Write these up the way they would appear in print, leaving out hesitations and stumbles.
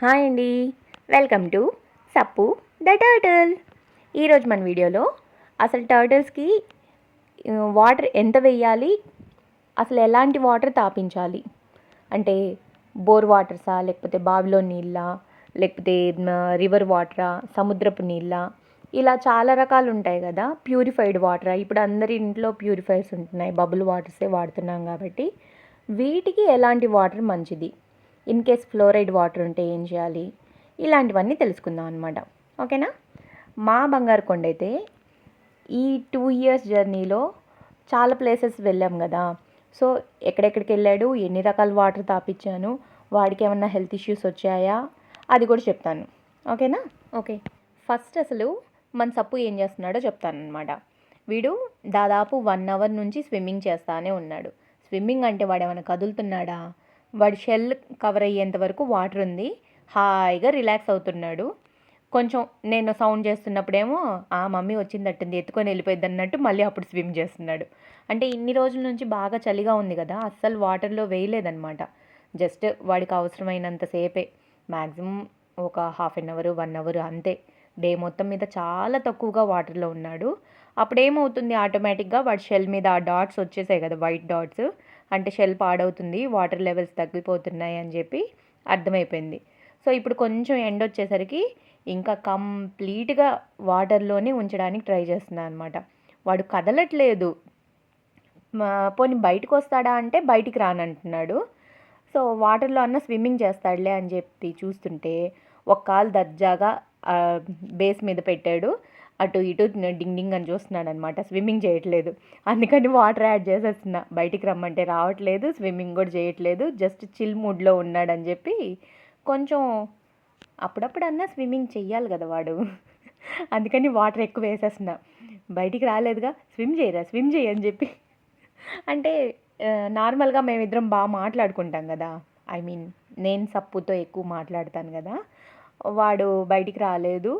Hi అండి, welcome to సప్పు the turtle. ఈరోజు మన వీడియోలో అసలు టర్టిల్స్కి వాటర్ ఎంత వేయాలి, అసలు ఎలాంటి వాటర్ తాపించాలి అంటే బోర్ వాటర్సా, లేకపోతే బావిలో నీళ్ళ, లేకపోతే రివర్ వాటరా, సముద్రపు నీళ్ళ, ఇలా చాలా రకాలు ఉంటాయి కదా. ప్యూరిఫైడ్ వాటరా, ఇప్పుడు అందరి ఇంట్లో ప్యూరిఫైర్స్ ఉంటున్నాయి, బబుల్ వాటర్సే వాడుతున్నాం కాబట్టి వీటికి ఎలాంటి వాటర్ మంచిది, ఇన్ కేస్ ఫ్లోరైడ్ వాటర్ ఉంటే ఏం చేయాలి, ఇలాంటివన్నీ తెలుసుకుందాం అనమాట. ఓకేనా. మా బంగారు కొండ అయితే ఈ 2 years జర్నీలో చాలా ప్లేసెస్ వెళ్ళాం కదా. సో ఎక్కడెక్కడికి వెళ్ళాడు, ఎన్ని రకాల వాటర్ తాపించాను, వాడికి ఏమన్నా హెల్త్ ఇష్యూస్ వచ్చాయా, అది కూడా చెప్తాను. ఓకేనా. ఓకే, ఫస్ట్ అసలు మన సప్పు ఏం చేస్తున్నాడో చెప్తానమాట. వీడు దాదాపు 1 hour నుంచి స్విమ్మింగ్ చేస్తానే ఉన్నాడు. స్విమ్మింగ్ అంటే వాడు ఏమైనా కదులుతున్నాడా, వాడి షెల్ కవర్ అయ్యేంత వరకు వాటర్ ఉంది, హాయిగా రిలాక్స్ అవుతున్నాడు. కొంచెం నేను సౌండ్ చేస్తున్నప్పుడేమో ఆ మమ్మీ వచ్చిందట్టుంది ఎత్తుకొని వెళ్ళిపోయింది అన్నట్టు మళ్ళీ అప్పుడు స్విమ్ చేస్తున్నాడు. అంటే ఇన్ని రోజుల నుంచి బాగా చలిగా ఉంది కదా, అస్సలు వాటర్లో వేయలేదన్నమాట. జస్ట్ వాడికి అవసరమైనంతసేపే, మ్యాక్సిమం ఒక 1/2 hour 1 hour అంతే. డే మొత్తం మీద చాలా తక్కువగా వాటర్లో ఉన్నాడు. అప్పుడేమవుతుంది, ఆటోమేటిక్గా వాడి షెల్ మీద ఆ డాట్స్ వచ్చేసాయి కదా, వైట్ డాట్స్, అంటే షెల్ పాడవుతుంది, వాటర్ లెవెల్స్ తగ్గిపోతున్నాయి అని చెప్పి అర్థమైపోయింది. సో ఇప్పుడు కొంచెం ఎండ వచ్చేసరికి ఇంకా కంప్లీట్గా వాటర్లోనే ఉంచడానికి ట్రై చేస్తున్నాను అనమాట. వాడు కదలట్లేదు. పోనీ బయటకు వస్తాడా అంటే బయటికి రానంటున్నాడు. సో వాటర్లో అన్న స్విమ్మింగ్ చేస్తాడులే అని చెప్పి చూస్తుంటే ఒక కాలు దర్జాగా బేస్ మీద పెట్టాడు, అటు ఇటు డింగ్ డింగ్ అని చూస్తున్నాడు అనమాట. స్విమ్మింగ్ చేయట్లేదు. అందుకని వాటర్ యాడ్ చేసేస్తున్నా. బయటికి రమ్మంటే రావట్లేదు, స్విమ్మింగ్ కూడా చేయట్లేదు, జస్ట్ చిల్ మూడ్లో ఉన్నాడని చెప్పి కొంచెం అప్పుడప్పుడన్నా స్విమ్మింగ్ చెయ్యాలి కదా వాడు. అందుకని వాటర్ ఎక్కువ వేసేస్తున్నా. బయటికి రాలేదుగా, స్విమ్ చేయరా, స్విమ్ చేయని చెప్పి. అంటే నార్మల్గా మేమిద్దరం బాగా మాట్లాడుకుంటాం కదా, ఐ మీన్ నేను సప్పుతో ఎక్కువ మాట్లాడతాను కదా. వాడు బయటికి రాలేదు,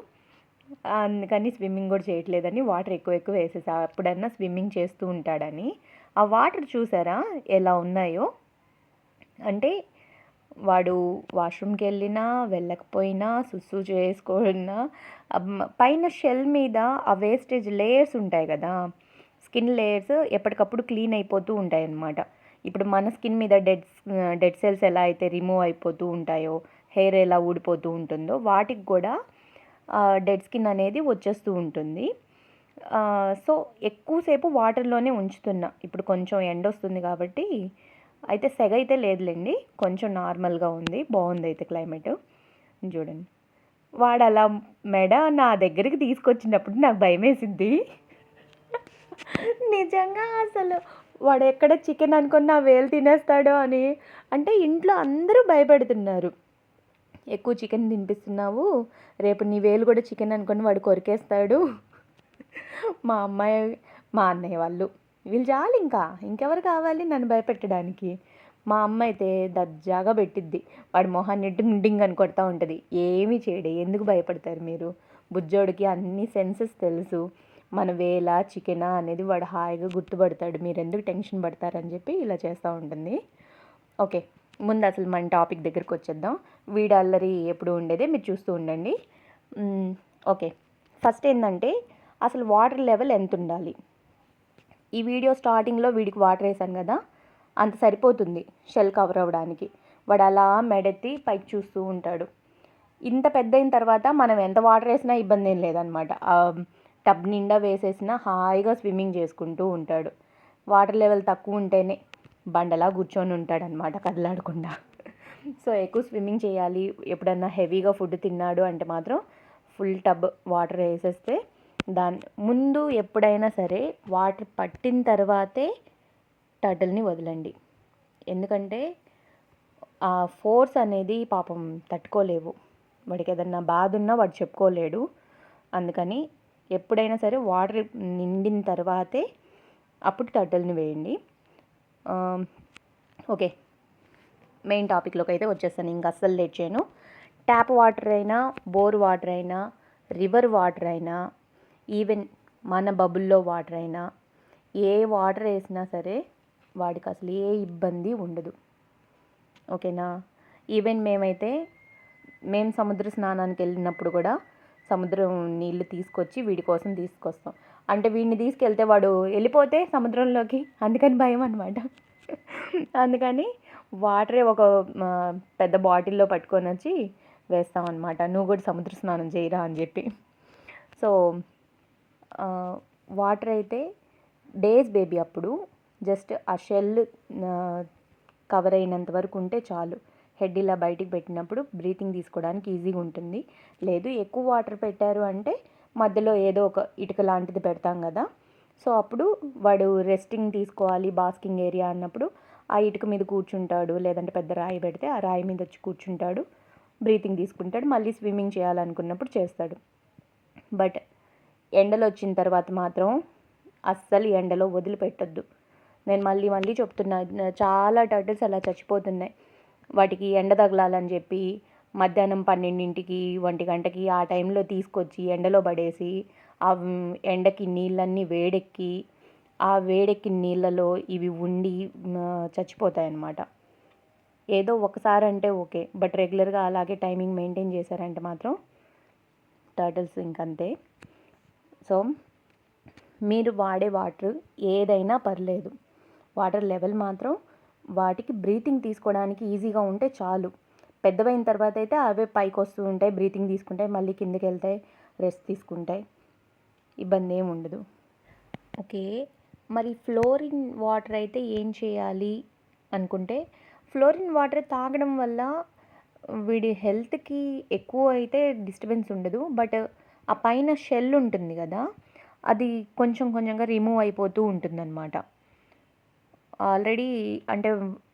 అందుకని స్విమ్మింగ్ కూడా చేయట్లేదని వాటర్ ఎక్కువ ఎక్కువ వేసేసా, అప్పుడన్నా స్విమ్మింగ్ చేస్తూ ఉంటాడని. ఆ వాటర్ చూసారా ఎలా ఉన్నాయో, అంటే వాడు వాష్రూమ్కి వెళ్ళినా వెళ్ళకపోయినా సుస్సు చేసుకున్నా పైన షెల్ మీద ఆ వేస్టేజ్ లేయర్స్ ఉంటాయి కదా, స్కిన్ లేయర్స్ ఎప్పటికప్పుడు క్లీన్ అయిపోతూ ఉంటాయి అన్నమాట. ఇప్పుడు మన స్కిన్ మీద డెడ్ సెల్స్ ఎలా అయితే రిమూవ్ అయిపోతూ ఉంటాయో, హెయిర్ ఎలా ఊడిపోతూ ఉంటుందో, వాటికి కూడా డెడ్ స్కిన్ అనేది వచ్చేస్తూ ఉంటుంది. సో ఎక్కువసేపు వాటర్లోనే ఉంచుతున్నా. ఇప్పుడు కొంచెం ఎండ వస్తుంది కాబట్టి అయితే సెగ అయితే లేదులేండి, కొంచెం నార్మల్గా ఉంది, బాగుంది అయితే క్లైమేట్. చూడండి, వాడు అలా మెడ నా దగ్గరికి తీసుకొచ్చినప్పుడు నాకు భయం వేసింది. నిజంగా అసలు వాడు ఎక్కడ చికెన్ అనుకుని నా వేలు తినేస్తాడో అని. అంటే ఇంట్లో అందరూ భయపెడుతున్నారు, ఎక్కువ చికెన్ తినిపిస్తున్నావు, రేపు నీ వేలు కూడా చికెన్ అనుకొని వాడు కొరికేస్తాడు. మా అమ్మాయి, మా అన్నయ్య వాళ్ళు, వీళ్ళు చాలు, ఇంకెవరు కావాలి నన్ను భయపెట్టడానికి. మా అమ్మ అయితే దర్జాగా పెట్టిద్ది, వాడి మొహాన్ని డింగ్ అని కొడతా ఉంటుంది. ఏమీ చేయడే, ఎందుకు భయపడతారు మీరు, బుజ్జోడికి అన్ని సెన్సెస్ తెలుసు, మన వేల చికెనా అనేది వాడు హాయిగా గుర్తుపడతాడు, మీరు ఎందుకు టెన్షన్ పడతారని చెప్పి ఇలా చేస్తూ ఉంటుంది. ఓకే, ముందు అసలు మన టాపిక్ దగ్గరికి వచ్చేద్దాం. వీడి అల్లరి ఎప్పుడు ఉండేదే, మీరు చూస్తూ ఉండండి. ఓకే, ఫస్ట్ ఏంటంటే అసలు వాటర్ లెవెల్ ఎంత ఉండాలి. ఈ వీడియో స్టార్టింగ్లో వీడికి వాటర్ వేసాను కదా, అంత సరిపోతుంది షెల్ కవర్ అవ్వడానికి. వాడు అలా మెడెత్తి పైకి చూస్తూ ఉంటాడు. ఇంత పెద్ద అయిన తర్వాత మనం ఎంత వాటర్ వేసినా ఇబ్బంది ఏం లేదనమాట. టబ్ నిండా వేసేసినా హాయిగా స్విమ్మింగ్ చేసుకుంటూ ఉంటాడు. వాటర్ లెవెల్ తక్కువ ఉంటేనే బండలా కూర్చొని ఉంటాడనమాట, కదలాడకుండా. సో ఎక్కువ స్విమ్మింగ్ చేయాలి, ఎప్పుడన్నా హెవీగా ఫుడ్ తిన్నాడు అంటే మాత్రం ఫుల్ టబ్ వాటర్ వేసేస్తే, దాని ముందు ఎప్పుడైనా సరే వాటర్ పట్టిన తర్వాతే టర్టిల్ని వదలండి. ఎందుకంటే ఆ ఫోర్స్ అనేది పాపం తట్టుకోలేవు, వాడికి ఏదన్నా బాధ ఉన్నా వాడు చెప్పుకోలేడు. అందుకని ఎప్పుడైనా సరే వాటర్ నిండిన తర్వాతే అప్పుడు టర్టిల్ని వేయండి. ఓకే, మెయిన్ టాపిక్లోకి అయితే వచ్చేస్తాను, ఇంకా అస్సలు లేట్ చేయను. ట్యాప్ వాటర్ అయినా, బోర్ వాటర్ అయినా, రివర్ వాటర్ అయినా, ఈవెన్ మన బబుల్లో వాటర్ అయినా, ఏ వాటర్ వేసినా సరే వాడికి అసలు ఏ ఇబ్బంది ఉండదు. ఓకేనా. ఈవెన్ మేమైతే మేము సముద్ర స్నానానికి వెళ్ళినప్పుడు కూడా సముద్రం నీళ్ళు తీసుకొచ్చి వీడి కోసం తీసుకొస్తాం. అంటే వీడిని తీసుకెళ్తే వాడు వెళ్ళిపోతే సముద్రంలోకి, అందుకని భయం అనమాట. అందుకని వాటరే ఒక పెద్ద బాటిల్లో పట్టుకొని వచ్చి వేస్తాం అనమాట. నువ్వు కూడా సముద్ర స్నానం చేయరా అని చెప్పి. సో వాటర్ అయితే డేస్ బేబీ అప్పుడు జస్ట్ ఆ షెల్ కవర్ అయినంత వరకు ఉంటే చాలు. హెడ్ ఇలా బయటికి పెట్టినప్పుడు బ్రీతింగ్ తీసుకోవడానికి ఈజీగా ఉంటుంది. లేదు ఎక్కువ వాటర్ పెట్టారు అంటే మధ్యలో ఏదో ఒక ఇటుక లాంటిది పెడతాం కదా, సో అప్పుడు వాడు రెస్టింగ్ తీసుకోవాలి బాస్కింగ్ ఏరియా అన్నప్పుడు ఆ ఇటుక మీద కూర్చుంటాడు, లేదంటే పెద్ద రాయి పెడితే ఆ రాయి మీద వచ్చి కూర్చుంటాడు, బ్రీతింగ్ తీసుకుంటాడు, మళ్ళీ స్విమ్మింగ్ చేయాలనుకున్నప్పుడు చేస్తాడు. బట్ ఎండలో వచ్చిన తర్వాత మాత్రం అస్సలు ఎండలో వదిలిపెట్టొద్దు. నేను మళ్ళీ మళ్ళీ చెప్తున్నా, చాలా టర్టిల్స్ అలా చచ్చిపోతున్నాయి. వాటికి ఎండ తగలాలని చెప్పి మధ్యాహ్నం 12కి 1 గంటకి ఆ టైంలో తీసుకొచ్చి ఎండలో పడేసి ఆ ఎండకి నీళ్ళన్నీ వేడెక్కి ఆ వేడెక్కిన నీళ్ళలో ఇవి ఉండి చచ్చిపోతాయన్నమాట. ఏదో ఒకసారి అంటే ఓకే, బట్ రెగ్యులర్గా అలాగే టైమింగ్ మెయింటైన్ చేశారంటే మాత్రం టర్టిల్స్ ఇంకంతే. సో మీరు వాడే వాటర్ ఏదైనా పర్లేదు, వాటర్ లెవెల్ మాత్రం వాటికి బ్రీతింగ్ తీసుకోవడానికి ఈజీగా ఉంటే చాలు. పెద్దవైన తర్వాత అయితే అవే పైకి వస్తూ ఉంటాయి, బ్రీతింగ్ తీసుకుంటాయి, మళ్ళీ కిందకి వెళ్తాయి, రెస్ట్ తీసుకుంటాయి, ఇబ్బంది ఏమి ఉండదు. ఓకే, మరి ఫ్లోరిన్ వాటర్ అయితే ఏం చేయాలి అనుకుంటే, ఫ్లోరిన్ వాటర్ తాగడం వల్ల వీడి హెల్త్కి ఎక్కువ అయితే డిస్టర్బెన్స్ ఉండదు. బట్ ఆ పైన షెల్ ఉంటుంది కదా, అది కొంచెం కొంచెంగా రిమూవ్ అయిపోతూ ఉంటుందన్నమాట. ఆల్రెడీ అంటే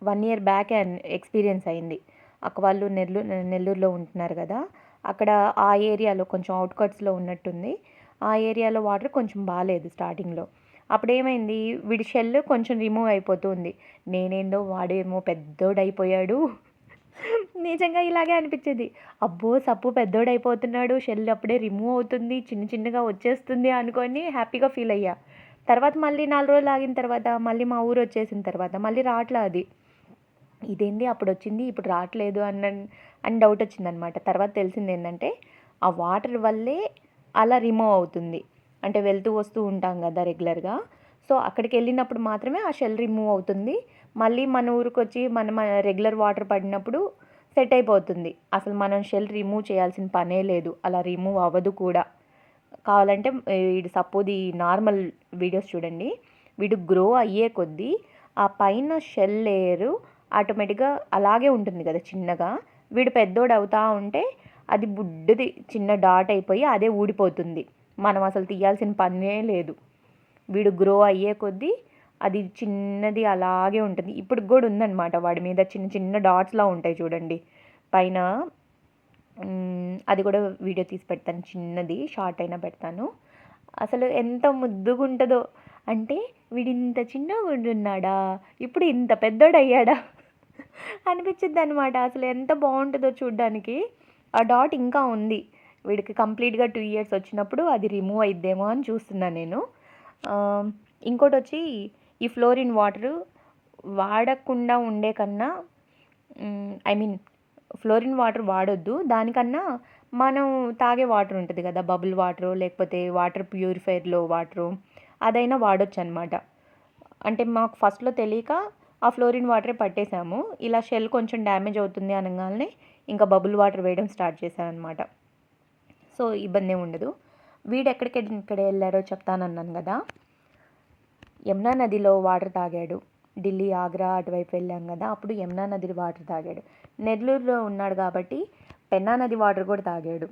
1 year బ్యాక్ ఎక్స్పీరియన్స్ అయింది. అక్క వాళ్ళు నెల్లూరులో ఉంటున్నారు కదా, అక్కడ ఆ ఏరియాలో కొంచెం అవుట్కట్స్లో ఉన్నట్టుంది, ఆ ఏరియాలో వాటర్ కొంచెం బాగాలేదు స్టార్టింగ్లో. అప్పుడు ఏమైంది, వీడి షెల్ కొంచెం రిమూవ్ అయిపోతుంది. నేనేందో వాడేమో పెద్దోడైపోయాడు, నిజంగా ఇలాగే అనిపించేది. అబ్బో సప్పు పెద్దోడైపోతున్నాడు, షెల్ అప్పుడే రిమూవ్ అవుతుంది, చిన్న చిన్నగా వచ్చేస్తుంది అనుకొని హ్యాపీగా ఫీల్ అయ్యా. తర్వాత మళ్ళీ 4 రోజులు ఆగిన తర్వాత మళ్ళీ మా ఊరు వచ్చేసిన తర్వాత మళ్ళీ రావట్లే అది. ఇదేంది అప్పుడు వచ్చింది ఇప్పుడు రావట్లేదు అని డౌట్ వచ్చిందనమాట. తర్వాత తెలిసింది ఏంటంటే ఆ వాటర్ వల్లే అలా రిమూవ్ అవుతుంది. అంటే వెళ్తూ వస్తూ ఉంటాం కదా రెగ్యులర్గా, సో అక్కడికి వెళ్ళినప్పుడు మాత్రమే ఆ షెల్ రిమూవ్ అవుతుంది. మళ్ళీ మన ఊరికి వచ్చి మన రెగ్యులర్ వాటర్ పడినప్పుడు సెట్ అయిపోతుంది. అసలు మనం షెల్ రిమూవ్ చేయాల్సిన పనే లేదు, అలా రిమూవ్ అవ్వదు కూడా. కావాలంటే వీడు సపోజ్ ఈ నార్మల్ వీడియోస్ చూడండి, వీడు గ్రో అయ్యే కొద్దీ ఆ పైన షెల్ లేయరు ఆటోమేటిక్గా అలాగే ఉంటుంది కదా చిన్నగా, వీడు పెద్దోడు అవుతా ఉంటే అది బుడ్డది చిన్న డాట్ అయిపోయి అదే ఊడిపోతుంది. మనం అసలు తీయాల్సిన పనే లేదు. వీడు గ్రో అయ్యే కొద్దీ అది చిన్నది అలాగే ఉంటుంది. ఇప్పుడు కూడా ఉందన్నమాట వాడి మీద చిన్న చిన్న డాట్స్లా ఉంటాయి చూడండి పైన. అది కూడా వీడియో తీసి పెడతాను, చిన్నది షార్ట్ అయినా పెడతాను. అసలు ఎంత ముద్దుగా ఉంటుందో, అంటే వీడు ఇంత చిన్నగా ఉంటున్నాడా, ఇప్పుడు ఇంత పెద్దోడయ్యాడా అనిపించింది అనమాట. అసలు ఎంత బాగుంటుందో చూడ్డానికి. ఆ డాట్ ఇంకా ఉంది, వీడికి కంప్లీట్గా 2 years వచ్చినప్పుడు అది రిమూవ్ అయిద్దేమో అని చూస్తున్నాను నేను. ఇంకోటి వచ్చి ఈ ఫ్లోరిన్ వాటరు వాడకుండా ఉండే కన్నా, ఐ మీన్ ఫ్లోరిన్ వాటర్ వాడొద్దు, దానికన్నా మనం తాగే వాటర్ ఉంటుంది కదా, బబుల్ వాటరు లేకపోతే వాటర్ ప్యూరిఫైర్లో వాటరు, అదైనా వాడొచ్చు అనమాట. అంటే మాకు ఫస్ట్లో తెలియక ఆ ఫ్లోరిన్ వాటరే పట్టేశాము. ఇలా షెల్ కొంచెం డ్యామేజ్ అవుతుంది అనగానే ఇంకా బబుల్ వాటర్ వేయడం స్టార్ట్ చేశాను అనమాట. సో ఇబ్బంది ఏమి ఉండదు. వీడు ఎక్కడికి వెళ్ళారో చెప్తానన్నాను కదా, యమునా నదిలో వాటర్ తాగాడు. ఢిల్లీ ఆగ్రా అటువైపు వెళ్ళాం కదా, అప్పుడు యమునా నది వాటర్ తాగాడు. నెల్లూరులో ఉన్నాడు కాబట్టి పెన్నా నది వాటర్ కూడా తాగాడు.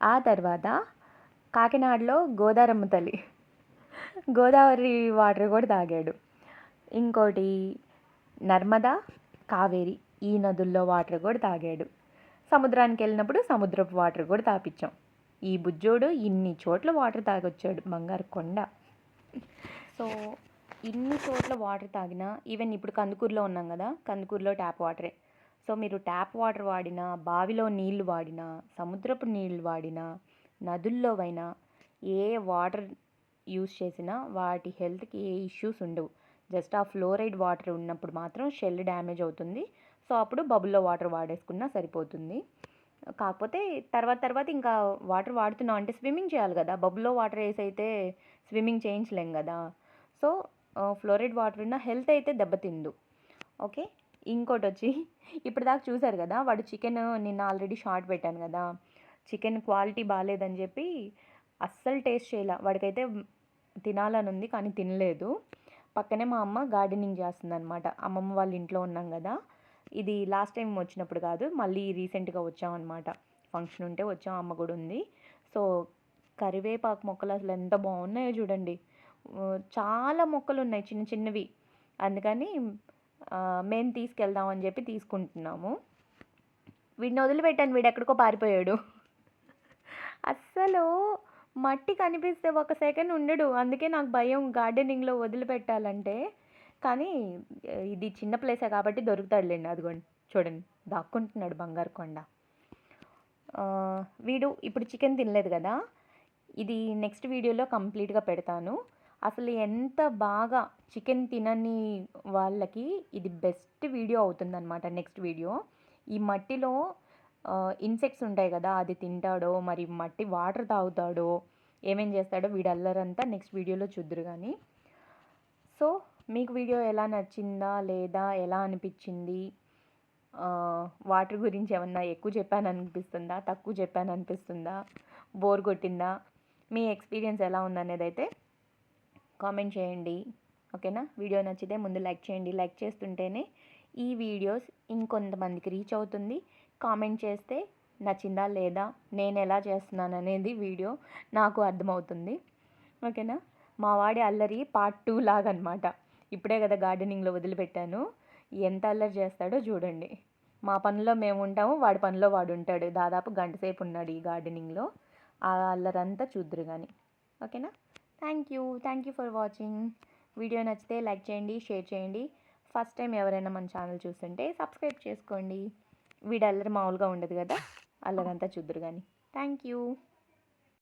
ఆ తర్వాత కాకినాడలో గోదారమ్మ తల్లి గోదావరి వాటర్ కూడా తాగాడు. ఇంకోటి నర్మదా, కావేరి, ఈ నదుల్లో వాటర్ కూడా తాగాడు. సముద్రానికి వెళ్ళినప్పుడు సముద్రపు వాటర్ కూడా తాపించాం. ఈ బుజ్జోడు ఇన్ని చోట్ల వాటర్ తాగొచ్చాడు, బంగారు కొండ. సో ఇన్ని చోట్ల వాటర్ తాగినా, ఈవెన్ ఇప్పుడు కందుకూరులో ఉన్నాం కదా, కందుకూరులో ట్యాప్ వాటరే. సో మీరు ట్యాప్ వాటర్ వాడినా, బావిలో నీళ్లు వాడినా, సముద్రపు నీళ్లు వాడినా, నదుల్లోవైనా ఏ వాటర్ యూస్ చేసినా వాటి హెల్త్కి ఏ ఇష్యూస్ ఉండవు. జస్ట్ ఆ ఫ్లోరైడ్ వాటర్ ఉన్నప్పుడు మాత్రం షెల్ డ్యామేజ్ అవుతుంది. సో అప్పుడు బబుల్లో వాటర్ వాడేసుకున్నా సరిపోతుంది. కాకపోతే తర్వాత ఇంకా వాటర్ వాడుతున్నాం అంటే స్విమ్మింగ్ చేయాలి కదా, బబుల్లో వాటర్ వేసి అయితే స్విమ్మింగ్ చేయించలేం కదా. సో ఫ్లోరైడ్ వాటర్ ఉన్న హెల్త్ అయితే దెబ్బతిందు. ఓకే, ఇంకోటి వచ్చి ఇప్పుడు దాకా చూసారు కదా, వాడు చికెన్ నిన్న ఆల్రెడీ షార్ట్ పెట్టాను కదా, చికెన్ క్వాలిటీ బాగాలేదని చెప్పి అస్సలు టేస్ట్ చేయాల. వాడికైతే తినాలని ఉంది కానీ తినలేదు. పక్కనే మా అమ్మ గార్డెనింగ్ చేస్తుంది అనమాట. అమ్మమ్మ వాళ్ళ ఇంట్లో ఉన్నాం కదా, ఇది లాస్ట్ టైం వచ్చినప్పుడు కాదు, మళ్ళీ రీసెంట్గా వచ్చామన్నమాట. ఫంక్షన్ ఉంటే వచ్చాం, అమ్మ కూడా ఉంది. సో కరివేపాకు మొక్కలు అసలు ఎంత బాగున్నాయో చూడండి. చాలా మొక్కలు ఉన్నాయి చిన్న చిన్నవి. అందుకని మేము తీసుకెళ్దామని చెప్పి తీసుకుంటున్నాము. వీడిని వదిలిపెట్టాను, వీడు ఎక్కడికో పారిపోయాడు. అస్సలు మట్టి కనిపిస్తే ఒక సెకండ్ ఉండడు. అందుకే నాకు భయం గార్డెనింగ్లో వదిలిపెట్టాలంటే. కానీ ఇది చిన్న ప్లేసే కాబట్టి దొరుకుతాడులేండి. అదిగోండి చూడండి, దాక్కుంటున్నాడు బంగారు కొండ. వీడు ఇప్పుడు చికెన్ తినలేదు కదా, ఇది నెక్స్ట్ వీడియోలో కంప్లీట్గా పెడతాను. అసలు ఎంత బాగా చికెన్ తినని వాళ్ళకి ఇది బెస్ట్ వీడియో అవుతుందన్నమాట. నెక్స్ట్ వీడియో ఈ మట్టిలో ఇన్సెక్ట్స్ ఉంటాయి కదా, అది తింటాడో మరి మట్టి వాటర్ తాగుతాడో ఏమేం చేస్తాడో వీడు అల్లరంతా నెక్స్ట్ వీడియోలో చూద్దురు. కానీ సో మీకు వీడియో ఎలా నచ్చిందా లేదా, ఎలా అనిపించింది, వాటర్ గురించి ఏమన్నా ఎక్కువ చెప్పాను అనిపిస్తుందా, తక్కువ చెప్పాను అనిపిస్తుందా, బోర్ కొట్టిందా, మీ ఎక్స్పీరియన్స్ ఎలా ఉందనేది అయితే కామెంట్ చేయండి. ఓకేనా, వీడియో నచ్చితే ముందు లైక్ చేయండి. లైక్ చేస్తుంటేనే ఈ వీడియోస్ ఇంకొంతమందికి రీచ్ అవుతుంది. కామెంట్ చేస్తే నచ్చిందా లేదా, నేను ఎలా చేస్తున్నాను అనేది వీడియో నాకు అర్థమవుతుంది. ఓకేనా, మా వాడి అల్లరి పార్ట్ 2 లాగా అనమాట. ఇప్పుడే కదా గార్డెనింగ్లో వదిలిపెట్టాను, ఎంత అల్లరి చేస్తాడో చూడండి. మా పనిలో మేము ఉంటాము, వాడి పనిలో వాడు ఉంటాడు. దాదాపు గంట సేపు ఉన్నాడు ఈ గార్డెనింగ్లో. ఆ అల్లరంతా చూద్దురు కానీ. ఓకేనా, thank you for watching. Video నచ్చితే లైక్ చేయండి, షేర్ చేయండి. ఫస్ట్ టైం ఎవరైనా మన ఛానల్ చూస్తుంటే సబ్స్క్రైబ్ చేసుకోండి. వీడు అల్లరి మామూలుగా ఉండదు కదా, అల్లరంతా చూద్దురు కానీ. Thank you.